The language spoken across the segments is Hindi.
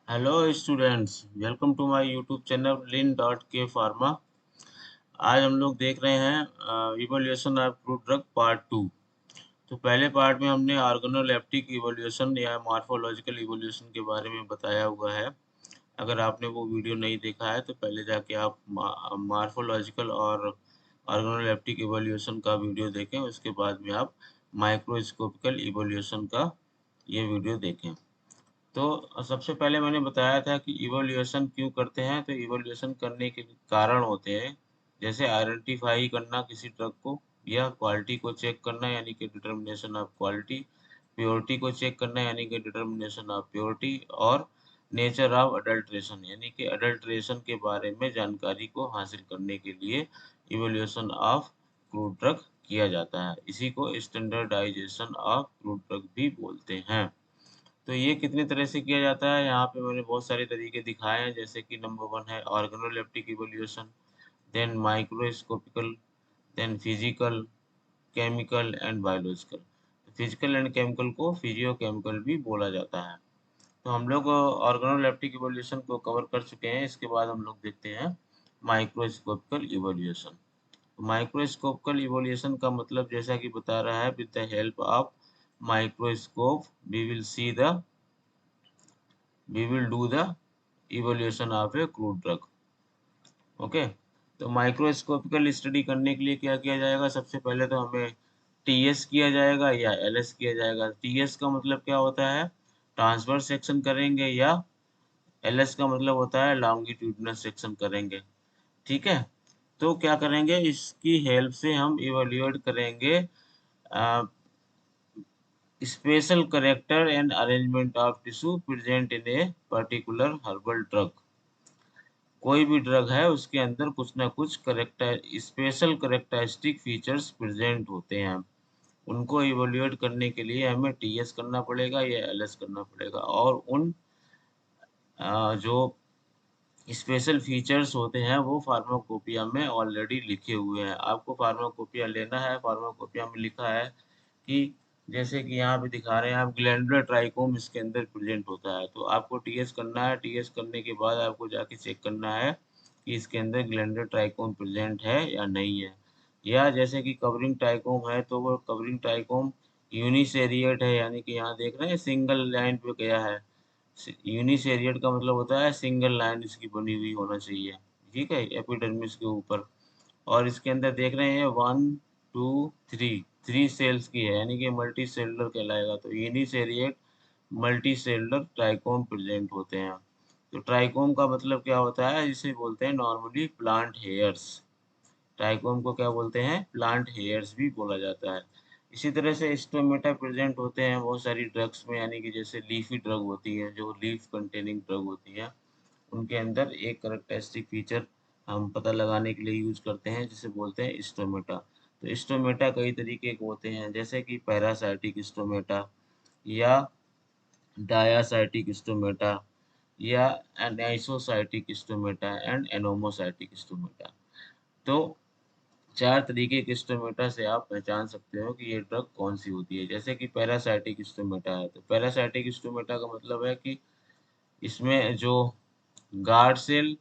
Hello students, welcome to my YouTube channel lin dot K pharma. आज हम लोग देख रहे हैं evolution of crude drug part 2। तो पहले पार्ट में हमने ऑर्गेनोलेप्टिक इवोल्यूशन या मॉर्फोलॉजिकल इवोल्यूशन के बारे में बताया हुआ है। अगर आपने वो वीडियो नहीं देखा है तो पहले जाके आप मॉर्फोलॉजिकल और ऑर्गेनोलेप्टिक इवोल्यूशन का वीडियो देखें, उसके बाद में आप माइक्रोस्कोपिकल इवोल्यूशन का ये वीडियो देखें। तो सबसे पहले मैंने बताया था कि इवोल्यूशन क्यों करते हैं। तो इवोल्यूशन करने के कारण होते हैं, जैसे आइडेंटिफाई करना किसी ड्रग को, या क्वालिटी को चेक करना यानी कि डिटर्मिनेशन ऑफ क्वालिटी, प्योरिटी को चेक करना यानी कि डिटर्मिनेशन ऑफ प्योरिटी, और नेचर ऑफ अडल्ट्रेशन यानी कि अडल्ट्रेशन के बारे में जानकारी को हासिल करने के लिए इवोल्यूशन ऑफ क्रूड ड्रग किया जाता है। इसी को स्टैंडर्डाइजेशन ऑफ क्रूड ड्रग भी बोलते हैं। तो ये कितनी तरह से किया जाता है, यहाँ पे मैंने बहुत सारे तरीके दिखाए हैं। जैसे कि नंबर 1 है organoleptic evolution, then microscopical, then physical, chemical and biological. Physical and chemical को फिजियो केमिकल भी बोला जाता है। तो हम लोग ऑर्गेनोलेप्टिक इवोल्यूशन को कवर कर चुके हैं। इसके बाद हम लोग देखते हैं माइक्रोस्कोपिकल इवोल्यूशन। माइक्रोस्कोपिकल इवोल्यूशन का मतलब जैसा कि बता रहा है, with the help of microscope we will do the evaluation of a crude drug। Okay, तो माइक्रोस्कोपिकल स्टडी करने के लिए क्या किया जाएगा? सबसे पहले तो हमें टीएस किया जाएगा या एलएस किया जाएगा। टीएस का मतलब क्या होता है? ट्रांसवर्स सेक्शन करेंगे, या एलएस का मतलब होता है लॉन्गिट्यूडिनल सेक्शन करेंगे। ठीक है, तो क्या करेंगे, इसकी हेल्प से हम इवेल्युएट करेंगे special character and arrangement of tissue present in a particular herbal drug. कोई भी ड्रग है उसके अंदर कुछ ना कुछ character special characteristic features present होते हैं। उनको इवेल्युएट करने के लिए हमें टीएस करना पड़ेगा या एलएस करना पड़ेगा, और उन जो स्पेशल फीचर्स होते हैं वो फार्माकोपिया में ऑलरेडी लिखे हुए हैं। आपको फार्माकोपिया लेना है। फार्माकोपिया में लिखा है कि जैसे कि यहाँ पे दिखा रहे हैं आप, ग्लैंडुलर ट्राइकोम इसके अंदर प्रेजेंट होता है। तो आपको टीएस करना है। टीएस करने के बाद आपको जाके चेक करना है कि इसके अंदर ग्लैंडुलर ट्राइकोम प्रेजेंट है या नहीं है। या जैसे कि कवरिंग ट्राइकोम है, तो वो कवरिंग ट्राइकोम यूनिसेरिएट है, यानी कि यहाँ देख रहे हैं सिंगल लाइन पे गया है। यूनिसेरिएट का मतलब होता है सिंगल लाइन इसकी बनी हुई होना चाहिए। ठीक है, एपिडर्मिस के ऊपर। और इसके अंदर देख रहे हैं 1 2 3 3 सेल्स की है, यानी कि मल्टी सेलुलर कहलाएगा। तो यूनिसेरिएट मल्टी सेलुलर ट्राइकोम प्रेजेंट होते हैं। तो ट्राइकोम का मतलब क्या होता है? जिसे बोलते हैं नॉर्मली प्लांट हेयर्स। ट्राइकोम को क्या बोलते हैं? प्लांट हेयर्स भी बोला जाता है। इसी तरह से स्टोमेटा प्रेजेंट होते हैं बहुत सारी ड्रग्स में, यानी कि जैसे लीफी ड्रग होती है, जो लीफ कंटेनिंग ड्रग होती है, उनके अंदर एक कैरेक्टरिस्टिक फीचर हम पता लगाने के लिए यूज करते हैं, जिसे बोलते हैं स्टोमेटा। तो स्टोमेटा कई तरीके के होते हैं, जैसे कि पैरासाइटिक स्टोमेटा, या डायासाइटिक स्टोमेटा, या एनाइसोसाइटिक स्टोमेटा एंड एनोमोसाइटिक स्टोमेटा। तो 4 तरीके के स्टोमेटा से आप पहचान सकते हो कि ये ड्रग कौन सी होती है। जैसे कि पैरासाइटिक स्टोमेटा है, तो पैरासाइटिक स्टोमेटा का मतलब है कि इसमें जो गार्ड सेल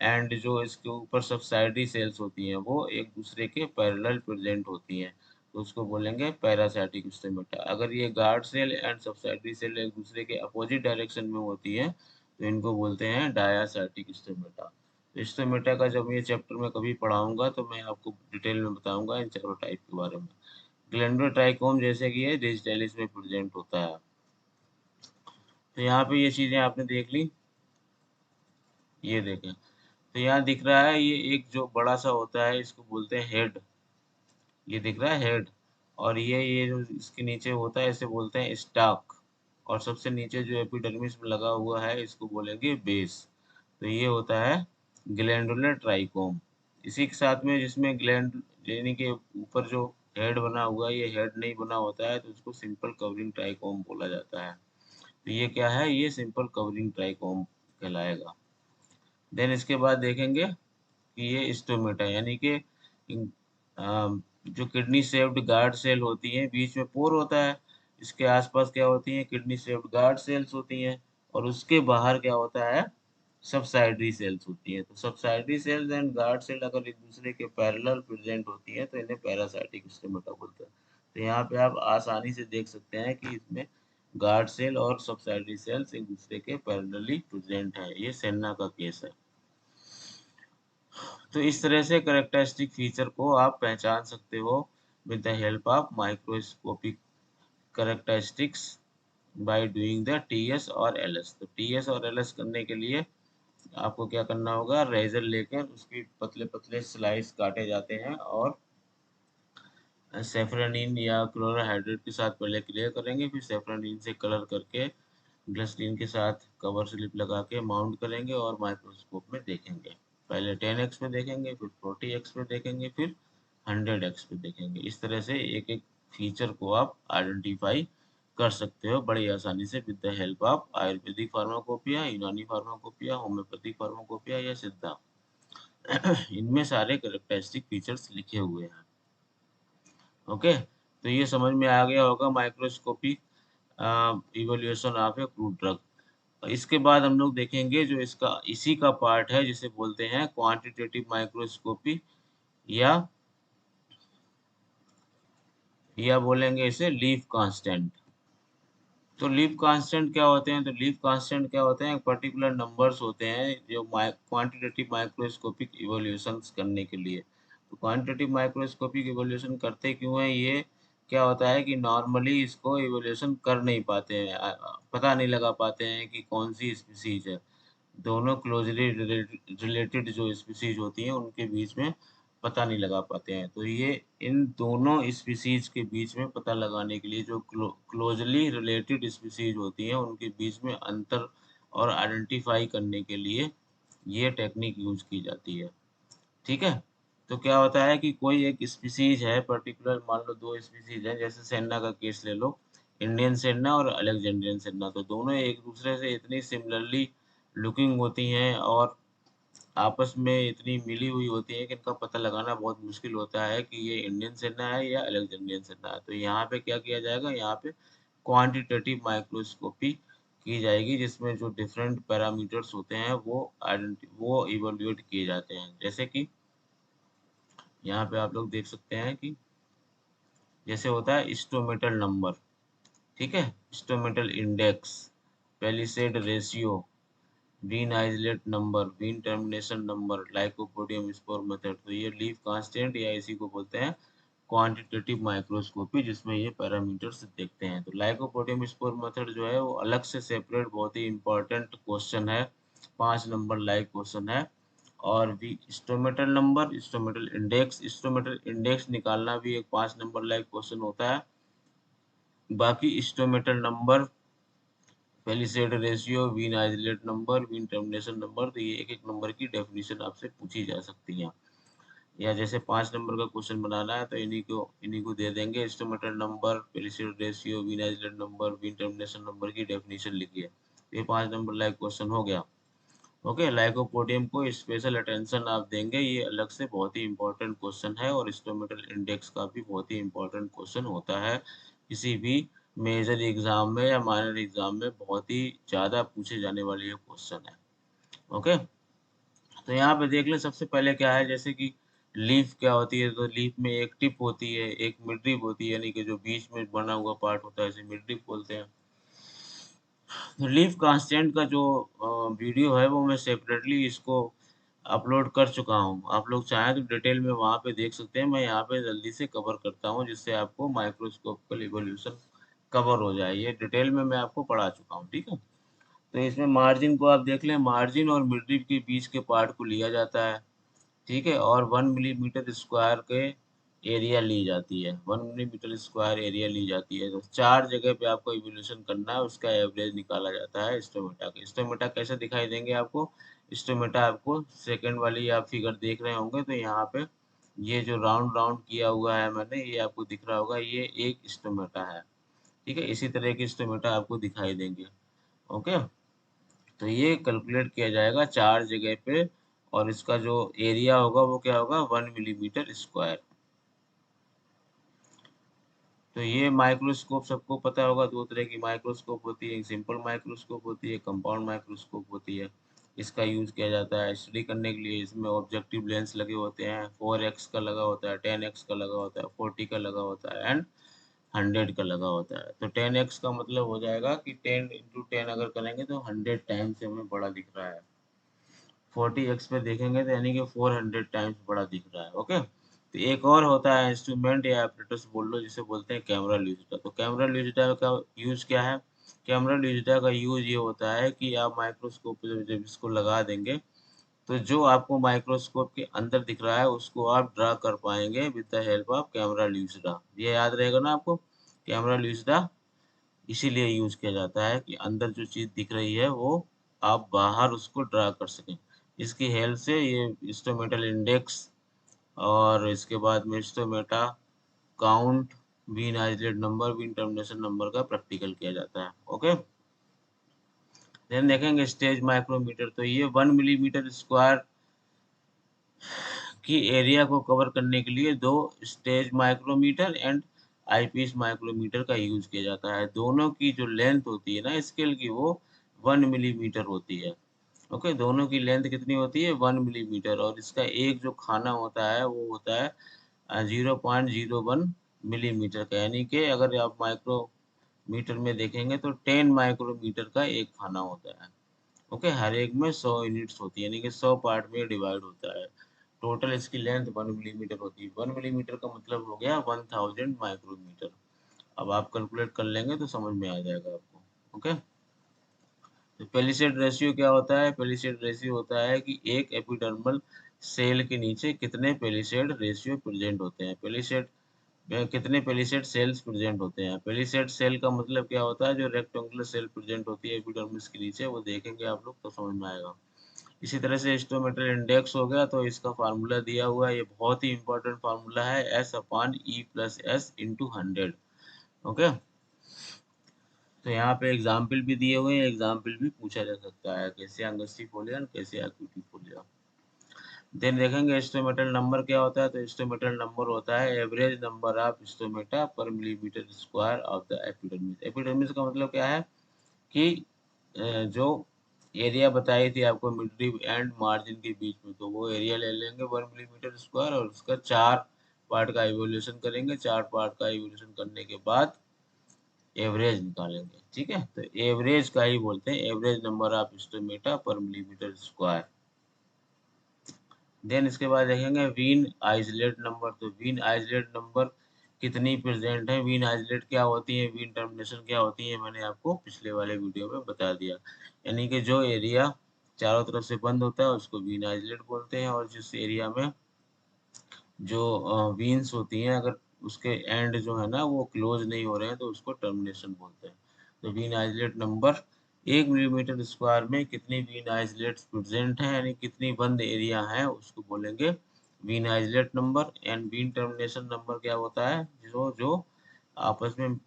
एंड जो इसके ऊपर सब्साइडी सेल्स होती हैं वो एक दूसरे के पैरेलल प्रेजेंट होती हैं, तो उसको बोलेंगे पैरासाइटिक स्टोमेटा। अगर ये गार्ड सेल एंड सब्साइडी सेल एक दूसरे के अपोजिट डायरेक्शन में होती है तो इनको बोलते हैं डायासाइटिक स्टोमेटा। तो स्टोमेटा का जब ये चैप्टर में कभी पढ़ाऊंगा तो मैं आपको डिटेल में बताऊंगा इन चारों टाइप के बारे में। ग्लैंडुलर ट्राइकोम जैसे कि ये डिजिटलिस में प्रेजेंट होता है। तो यहाँ पे ये चीजें आपने देख ली, ये देखें। तो यहाँ दिख रहा है ये एक जो बड़ा सा होता है इसको बोलते हैं हेड। ये दिख रहा है हेड। और ये जो इसके नीचे होता है इसे बोलते हैं स्टाक। और सबसे नीचे जो एपिडर्मिस में लगा हुआ है इसको बोलेंगे बेस। तो ये होता है ग्लैंडुलर ट्राइकोम। इसी के साथ में जिसमें ग्लैंड यानी के ऊपर जो हेड बना हुआ है, ये हेड नहीं बना होता है तो उसको सिंपल कवरिंग ट्राइकोम बोला जाता है। तो ये क्या है? ये सिंपल कवरिंग ट्राइकोम कहलाएगा। देन इसके बाद देखेंगे कि ये स्टोमेटा, यानी कि जो किडनी शेप्ड गार्ड सेल होती हैं, बीच में पोर होता है, इसके आसपास क्या होती हैं? किडनी शेप्ड गार्ड सेल्स होती हैं, और उसके बाहर क्या होता है, सब्साइडरी सेल्स होती है। तो subsidiary cells and guard cell अगर एक दूसरे के पैरेलल प्रेजेंट होती है तो इन्हें पैरासाइटिक स्टेमेटा बोलते हैं। तो यहाँ पे आप आसानी से देख सकते हैं कि इसमें गार्ड सेल और सब्साइडरी सेल्स एक दूसरे के पैरेलली प्रेजेंट है। ये सेन्ना का केस है। तो इस तरह से कैरेक्टरिस्टिक फीचर को आप पहचान सकते हो with the help of microscopic characteristics by doing the TS और एलएस। तो टीएस और एलएस करने के लिए आपको क्या करना होगा, रेजर लेकर उसकी पतले पतले स्लाइस काटे जाते हैं और सेफ्रोनिन या क्लोरोहाइड्रेट के साथ पहले क्लियर करेंगे, फिर सेफ्रोनिन से कलर करके ग्लिसरीन के साथ कवर स्लिप लगा के माउंट करेंगे और माइक्रोस्कोप में देखेंगे। पहले 10x पे देखेंगे, फिर 40x पे देखेंगे, फिर 100x पे देखेंगे। इस तरह से एक एक फीचर को आप आइडेंटिफाई कर सकते हो बड़ी आसानी से with the help of Ayurvedic pharmacopoeia, यूनानी फार्माकोपिया, होम्योपैथिक फार्माकोपिया या सिद्धा। इनमें सारे कैरेक्टरिस्टिक फीचर्स लिखे हुए हैं। ओके, तो ये समझ में आ गया होगा microscopy evolution of A crude drug. इसके बाद हम लोग देखेंगे जो इसका इसी का पार्ट है जिसे बोलते हैं क्वांटिटेटिव माइक्रोस्कोपी, या बोलेंगे इसे लीफ कांस्टेंट। तो लीफ कांस्टेंट क्या होते हैं, तो लीफ कांस्टेंट क्या होते हैं, पर्टिकुलर नंबर्स होते हैं जो क्वांटिटेटिव माइक्रोस्कोपिक इवोल्यूशंस करने के लिए। तो क्वांटिटेटिव माइक्रोस्कोपिक इवोल्यूशन करते क्यों है, ये क्या होता है कि नॉर्मली इसको इवोल्यूशन कर नहीं पाते हैं, पता नहीं लगा पाते हैं कि कौन सी स्पीसीज है। दोनों क्लोजली रिलेटेड जो स्पीसीज होती हैं उनके बीच में पता नहीं लगा पाते हैं। तो ये इन दोनों स्पीसीज के बीच में पता लगाने के लिए जो क्लोजली रिलेटेड स्पीसीज होती हैं उनके बीच में अंतर और आइडेंटिफाई करने के लिए ये टेक्निक यूज की जाती है। ठीक है, तो क्या होता है कि कोई एक स्पीसीज है पर्टिकुलर, मान लो दो स्पीसीज है, जैसे सेन्ना का केस ले लो, इंडियन सेन्ना और अलेक्जेंड्रियन सेन्ना। तो दोनों एक दूसरे से इतनी सिमिलरली लुकिंग होती हैं और आपस में इतनी मिली हुई होती है कि इनका पता लगाना बहुत मुश्किल होता है कि ये इंडियन सेना है या अलेक्जेंड्रियन सेना है। तो यहाँ पे क्या किया जाएगा, यहाँ पे क्वांटिटेटिव माइक्रोस्कोपी की जाएगी जिसमें जो डिफरेंट पैरामीटर्स होते हैं वो इवोल्यूट किए जाते हैं। जैसे कि यहाँ पे आप लोग देख सकते हैं कि जैसे होता है स्टोमेटल नंबर, ठीक है, stomatal index, palisade ratio, vein islet number, vein termination number, lycopodium spore method. तो ये लीफ कांस्टेंट या इसी को बोलते हैं क्वांटिटेटिव माइक्रोस्कोपी, जिसमें ये पैरामीटर्स देखते हैं। तो लाइकोपोडियम स्पोर मेथड जो है वो अलग से सेपरेट बहुत ही इंपॉर्टेंट क्वेश्चन है, 5 नंबर लाइक क्वेश्चन है। और भी स्टोमेटल नंबर, स्टोमेटल इंडेक्स निकालना भी एक 5 नंबर लाइक क्वेश्चन होता है। बाकी stomatal number, palisade ratio, vein islet number, vein termination number, तो ये एक एक नंबर की डेफिनेशन आपसे पूछी जा सकती है। या जैसे 5 नंबर का क्वेश्चन बनाना है तो इन्हीं को दे देंगे, stomatal number, palisade ratio, vein islet number, vein termination number की डेफिनेशन लिखिए। ये 5 नंबर लाइक क्वेश्चन हो गया। ओके, लाइकोपोडियम को स्पेशल अटेंशन आप देंगे, ये अलग से बहुत ही इंपॉर्टेंट क्वेश्चन है। और स्टोमेटल इंडेक्स का भी बहुत ही इंपॉर्टेंट क्वेश्चन होता है, किसी भी मेजर एग्जाम में या माइनर एग्जाम में बहुत ही ज़्यादा पूछे जाने वाली ये क्वेश्चन है। ओके, तो यहाँ पे देख लें सबसे पहले क्या है, जैसे कि लीफ क्या होती है, तो लीफ में एक टिप होती है, एक मिड टिप होती है, यानी कि जो बीच में बना हुआ पार्ट होता है इसे मिड टिप बोलते हैं। लीफ कांस्टेंट का जो वीडियो है वो मैं सेपरेटली इसको अपलोड कर चुका हूँ। आप लोग चाहें तो डिटेल में वहाँ पे देख सकते हैं। मैं यहाँ पे जल्दी से कवर करता हूँ जिससे आपको माइक्रोस्कोपिकल इवोल्यूशन कवर हो जाए। ये डिटेल में मैं आपको पढ़ा चुका हूँ, ठीक है। तो इसमें मार्जिन को आप देख लें, मार्जिन और मिडरिप के बीच के पार्ट को लिया जाता है, ठीक है, और 1 मिलीमीटर स्क्वायर के एरिया ली जाती है, 1 मिलीमीटर स्क्वायर एरिया ली जाती है। तो 4 जगह पे आपको इवोल्यूशन करना है, उसका एवरेज निकाला जाता है स्टोमेटा का। स्टोमेटा कैसे दिखाई देंगे आपको, स्टोमेटा आपको सेकंड वाली आप फिगर देख रहे होंगे तो यहाँ पे ये जो राउंड राउंड किया हुआ है मैंने, ये आपको दिख रहा होगा, ये एक स्टोमेटा है, ठीक है। इसी तरह के स्टोमेटा आपको दिखाई देंगे। ओके, तो ये कैलकुलेट किया जाएगा 4 जगह पे, और इसका जो एरिया होगा वो क्या होगा, 1 मिलीमीटर स्क्वायर। तो ये माइक्रोस्कोप सबको पता होगा, दो तरह की माइक्रोस्कोप होती है, एक सिंपल माइक्रोस्कोप होती है, कंपाउंड माइक्रोस्कोप होती है। इसका यूज किया जाता है स्टडी करने के लिए। इसमें ऑब्जेक्टिव लेंस लगे होते हैं, 4x का लगा होता है, 10x का लगा होता है, 40 का लगा होता है एंड 100 का लगा होता है। तो 10x का मतलब हो जाएगा कि 10 × 10 अगर करेंगे तो 100 टाइम्स से हमें बड़ा दिख रहा है। 40x पे देखेंगे तो यानी कि 400 टाइम्स बड़ा दिख रहा है। ओके, तो एक और होता है इंस्ट्रूमेंट या एपरेटस बोल लो, जिसे बोलते हैं कैमरा ल्यूसिडा। तो कैमरा ल्यूसिडा का यूज क्या है? कैमरा ल्यूसिडा का यूज ये होता है कि आप माइक्रोस्कोप पे जब इसको लगा देंगे तो जो आपको माइक्रोस्कोप के अंदर दिख रहा है उसको आप ड्रा कर पाएंगे with the help of camera lucida. ये याद रहेगा ना आपको, कैमरा ल्यूसिडा इसीलिए यूज किया जाता है कि अंदर जो चीज दिख रही है वो आप बाहर उसको ड्रा कर सकें। इसकी हेल्प से ये इंस्ट्रूमेंटल इंडेक्स और इसके बाद में इंस्ट्रूमेटा count, mean isolate number, mean termination number का प्रैक्टिकल किया जाता है। ओके, देन देखेंगे स्टेज माइक्रोमीटर। तो ये 1 मिलीमीटर स्क्वायर की एरिया को कवर करने के लिए दो stage micrometer and eyepiece micrometer का यूज किया जाता है। दोनों की जो लेंथ होती है ना स्केल की, वो 1 मिलीमीटर होती है। ओके, दोनों की लेंथ कितनी होती है? 1 मिलीमीटर। और इसका एक जो खाना होता है वो होता है 0.01 मिलीमीटर का, यानी कि अगर आप माइक्रोमीटर में देखेंगे तो 10 माइक्रोमीटर का एक खाना होता है। ओके, हर एक में 100 यूनिट्स होती है, यानी कि 100 पार्ट में डिवाइड होता है। टोटल इसकी लेंथ 1 मिलीमीटर होती है। 1 मिलीमीटर का मतलब हो गया 1000 माइक्रोमीटर। अब आप कैलकुलेट कर लेंगे तो समझ में आ जाएगा आपको। ओके, तो पेलिसेड रेशियो क्या होता है? पेलिसेड रेशियो होता है कि एक एपिडर्मल सेल के नीचे कितने पेलिसेड रेशियो प्रेजेंट होते हैं। पेलिसेड में कितने पेलिसेड सेल्स प्रेजेंट होते हैं? पेलिसेड सेल का मतलब क्या होता है? जो रेक्टेंगुलर सेल प्रेजेंट होती है एपिडर्मिस के नीचे, वो देखेंगे आप लोग तो समझ में आएगा। इसी तरह से हिस्टोमीटर इंडेक्स हो गया, तो इसका फार्मूला दिया हुआ है, ये बहुत ही इंपॉर्टेंट फार्मूला है, S/E+S × 100। ओके, तो यहाँ पे एग्जाम्पल भी दिए हुए हैं, एग्जाम्पल भी पूछा जा सकता है, कैसे अंगस्टी कैसे एक्विटी। देन देखेंगे इंस्ट्रूमेंटल नंबर क्या होता है। तो इंस्ट्रूमेंटल नंबर होता है एवरेज नंबर ऑफ इंस्ट्रूमेंटा पर millimetre square of the epidermis. Epidermis का मतलब क्या है कि जो एरिया बताई थी आपको मिडरिब एंड मार्जिन के बीच में, तो वो एरिया ले लेंगे 1 मिलीमीटर स्क्वायर और उसका 4 पार्ट का इवोल्यूशन करेंगे। 4 पार्ट का इवोल्यूशन करने के बाद एवरेज निकालेंगे। ठीक है, तो एवरेज का ही बोलते हैं एवरेज नंबर ऑफ इंस्ट्रूमेंटा पर मिलीमीटर स्क्वायर। देन इसके बाद देखेंगे वीन आइसोलेट नंबर। तो वीन आइसोलेट नंबर कितनी प्रेजेंट है? वीन आइसोलेट क्या होती है, वीन टर्मिनेशन क्या होती है, मैंने आपको पिछले वाले वीडियो में बता दिया। यानी कि जो एरिया चारों तरफ से बंद होता है उसको वीन आइसोलेट बोलते हैं, और जिस एरिया में जो वीन्स होती हैं अगर उसके एंड जो है ना वो क्लोज नहीं हो रहे हैं तो उसको टर्मिनेशन बोलते हैं। तो vein islet number 1 millimetre square में कितनी वीन आइसोलेट्स प्रेजेंट हैं, यानी कितनी बंद एरिया है, उसको बोलेंगे vein islet number. And vein termination number क्या होता है? जो जो आपस में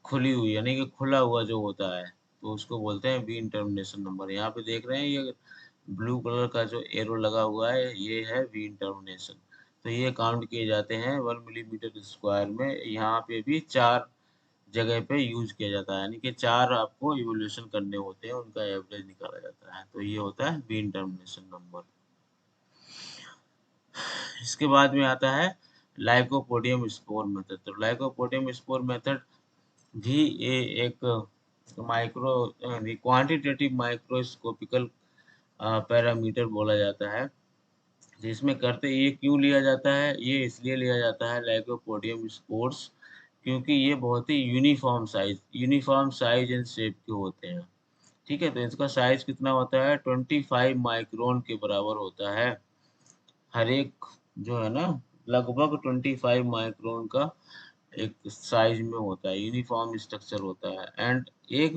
खुली हुई यानी कि खुला हुआ जो होता है, तो उसको बोलते हैं वीन टर्मिनेशन नंबर। यहाँ पे देख रहे हैं ये ब्लू कलर का जो एरो लगा हुआ है ये है वीन टर्मिनेशन। तो ये काउंट किए जाते हैं 1 मिलीमीटर स्क्वायर में। यहाँ पे भी 4 जगह पे यूज किया जाता है, यानी कि 4 आपको इवोल्यूशन करने होते हैं, उनका एवरेज निकाला जाता है। तो ये होता है वीन टर्मिनेशन नंबर। इसके बाद में आता है लाइकोपोडियम स्पोर मेथड। तो लाइकोपोडियम स्पोर मेथड भी ये एक माइक्रो क्वांटिटेटिव माइक्रोस्कोपिकल पैरामीटर बोला जाता है। जिसमें करते ये क्यों लिया जाता है? ये इसलिए लिया जाता है लाइकोपोडियम स्पोर्स, क्योंकि ये बहुत ही यूनिफॉर्म साइज एंड शेप के होते हैं। ठीक है, तो इसका साइज कितना होता है? 25 माइक्रोन के बराबर होता है। हर एक जो है ना लगभग 25 माइक्रोन का एक साइज में होता है, यूनिफॉर्म स्ट्रक्चर होता है। एंड 1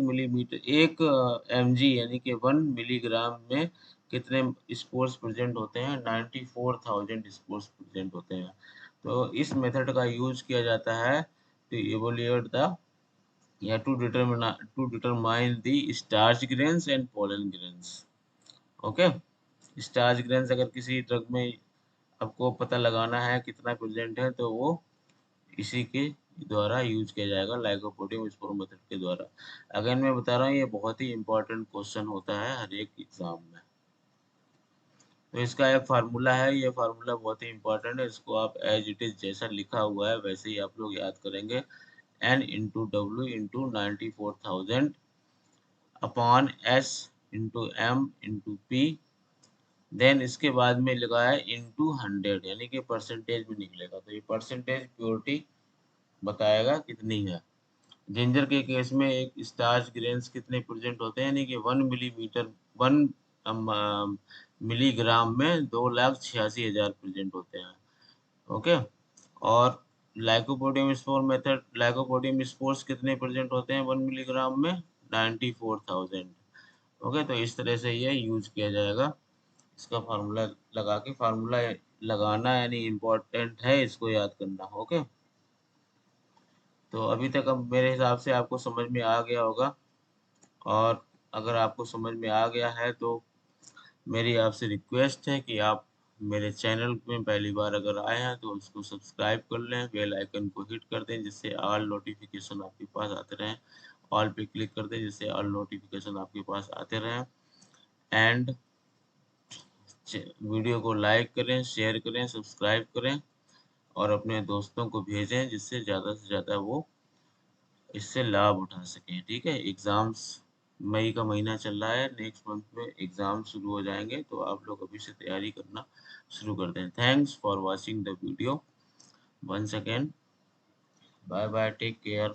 mg यानी कि 1 मिलीग्राम में कितने स्पोर्स प्रेजेंट होते हैं? 94,000 स्पोर्स प्रेजेंट होते हैं। तो इस मेथड का यूज किया जाता है टू इवोल्यूट द या to determine the starch grains and pollen grains. Okay, starch grains अगर किसी ड्रग में आपको पता लगाना है कितना प्रेजेंट है, तो वो इसी के द्वारा यूज किया जाएगा, लाइकोपोडियम स्पोर मेथड के द्वारा। अगेन मैं बता रहा हूँ, ये बहुत ही इंपॉर्टेंट क्वेश्चन होता है हर एक एग्जाम में। तो इसका एक फार्मूला है, ये फार्मूला बहुत ही इंपॉर्टेंट है, इसको आप एज इट इज जैसा लिखा हुआ है वैसे ही आप लोग याद करेंगे। N into W into 94,000 upon S into M into P, then इसके बाद में लगा है इंटू 100, यानी कि परसेंटेज में निकलेगा, तो ये परसेंटेज प्योरिटी बताएगा कितनी है। जिंजर के केस में एक स्टार्च ग्रेन्स कितने प्रेजेंट होते हैं, यानी कि 1 मिलीमीटर 1 मिलीग्राम में 2,86,000 प्रेजेंट होते हैं। ओके। और lycopodium spore method, lycopodium spores कितने प्रेजेंट होते हैं 1 मिलीग्राम में, 94,000। ओके, तो इस तरह से ये यूज किया जाएगा। इसका फार्मूला लगा के, फार्मूला लगाना यानी इम्पोर्टेंट है, इसको याद करना। ओके, तो अभी तक अब मेरे हिसाब से आपको समझ में आ गया होगा। और अगर आपको समझ में आ गया है तो मेरी आपसे रिक्वेस्ट है कि आप मेरे चैनल में पहली बार अगर आए हैं तो उसको सब्सक्राइब कर लें, बेल आइकन को हिट कर दें जिससे ऑल नोटिफिकेशन आपके पास आते रहें। ऑल पे क्लिक कर दें जिससे ऑल नोटिफिकेशन आपके पास आते रहें। एंड वीडियो को लाइक करें, शेयर करें, सब्सक्राइब करें और अपने दोस्तों को भेजें जिससे ज़्यादा से ज़्यादा वो इससे लाभ उठा सकें। ठीक है, एग्ज़ाम्स मई का महीना चल रहा है, नेक्स्ट मंथ में एग्ज़ाम शुरू हो जाएंगे, तो आप लोग अभी से तैयारी करना शुरू कर दें। Thanks for watching the video once again. Bye bye, take care.